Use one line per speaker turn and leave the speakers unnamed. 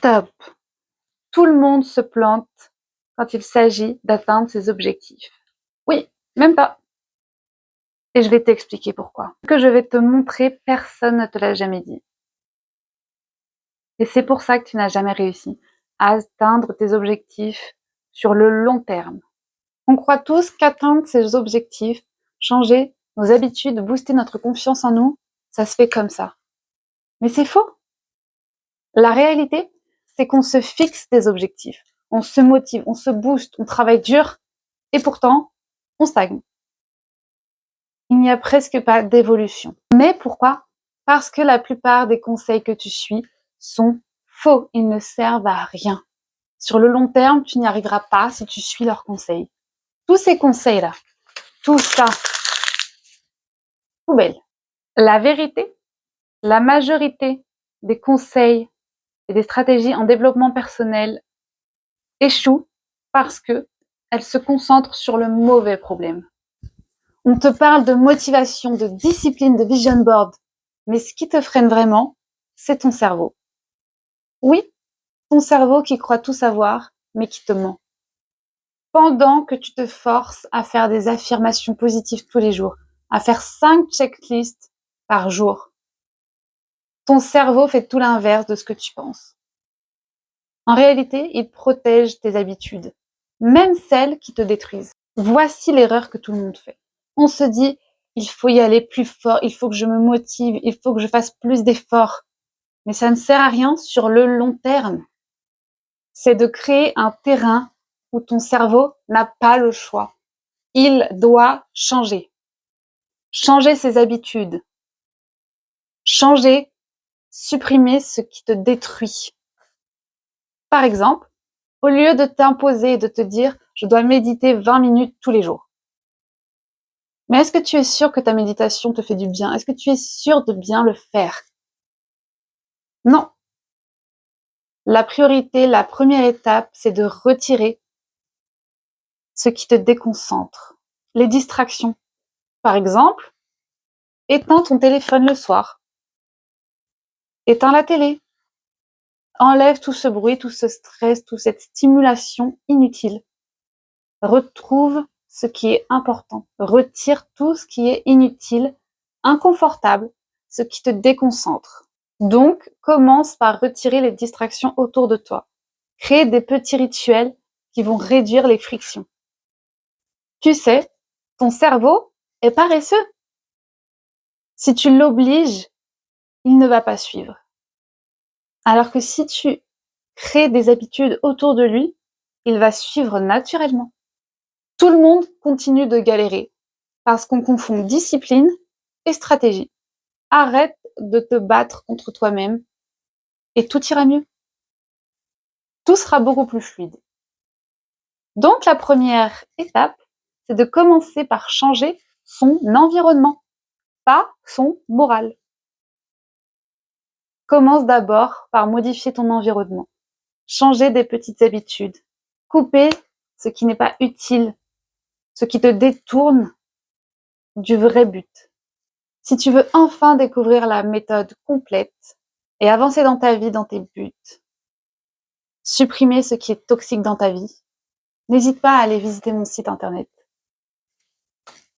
Stop! Tout le monde se plante quand il s'agit d'atteindre ses objectifs. Oui, même pas. Et je vais t'expliquer pourquoi. Ce que je vais te montrer, personne ne te l'a jamais dit. Et c'est pour ça que tu n'as jamais réussi à atteindre tes objectifs sur le long terme. On croit tous qu'atteindre ces objectifs, changer nos habitudes, booster notre confiance en nous, ça se fait comme ça. Mais c'est faux. La réalité, c'est qu'on se fixe des objectifs, on se motive, on se booste, on travaille dur, et pourtant, on stagne. Il n'y a presque pas d'évolution. Mais pourquoi? Parce que la plupart des conseils que tu suis sont faux, ils ne servent à rien. Sur le long terme, tu n'y arriveras pas si tu suis leurs conseils. Tous ces conseils-là, tout ça, poubelle. La vérité, la majorité des conseils et des stratégies en développement personnel échouent parce que elles se concentrent sur le mauvais problème. On te parle de motivation, de discipline, de vision board, mais ce qui te freine vraiment, c'est ton cerveau. Oui, ton cerveau qui croit tout savoir, mais qui te ment. Pendant que tu te forces à faire des affirmations positives tous les jours, à faire 5 checklists par jour, ton cerveau fait tout l'inverse de ce que tu penses. En réalité, il protège tes habitudes, même celles qui te détruisent. Voici l'erreur que tout le monde fait. On se dit, il faut y aller plus fort, il faut que je me motive, il faut que je fasse plus d'efforts. Mais ça ne sert à rien sur le long terme. C'est de créer un terrain où ton cerveau n'a pas le choix. Il doit changer. Changer ses habitudes. Changer, supprimer ce qui te détruit. Par exemple, au lieu de t'imposer et de te dire « je dois méditer 20 minutes tous les jours ». Mais est-ce que tu es sûr que ta méditation te fait du bien? Est-ce que tu es sûr de bien le faire? Non. La priorité, la première étape, c'est de retirer ce qui te déconcentre. Les distractions. Par exemple, éteins ton téléphone le soir. Éteins la télé. Enlève tout ce bruit, tout ce stress, toute cette stimulation inutile. Retrouve ce qui est important. Retire tout ce qui est inutile, inconfortable, ce qui te déconcentre. Donc, commence par retirer les distractions autour de toi. Crée des petits rituels qui vont réduire les frictions. Tu sais, ton cerveau est paresseux. Si tu l'obliges, il ne va pas suivre. Alors que si tu crées des habitudes autour de lui, il va suivre naturellement. Tout le monde continue de galérer parce qu'on confond discipline et stratégie. Arrête de te battre contre toi-même et tout ira mieux. Tout sera beaucoup plus fluide. Donc la première étape, c'est de commencer par changer son environnement, pas son moral. Commence d'abord par modifier ton environnement, changer des petites habitudes, couper ce qui n'est pas utile, ce qui te détourne du vrai but. Si tu veux enfin découvrir la méthode complète et avancer dans ta vie, dans tes buts, supprimer ce qui est toxique dans ta vie, n'hésite pas à aller visiter mon site internet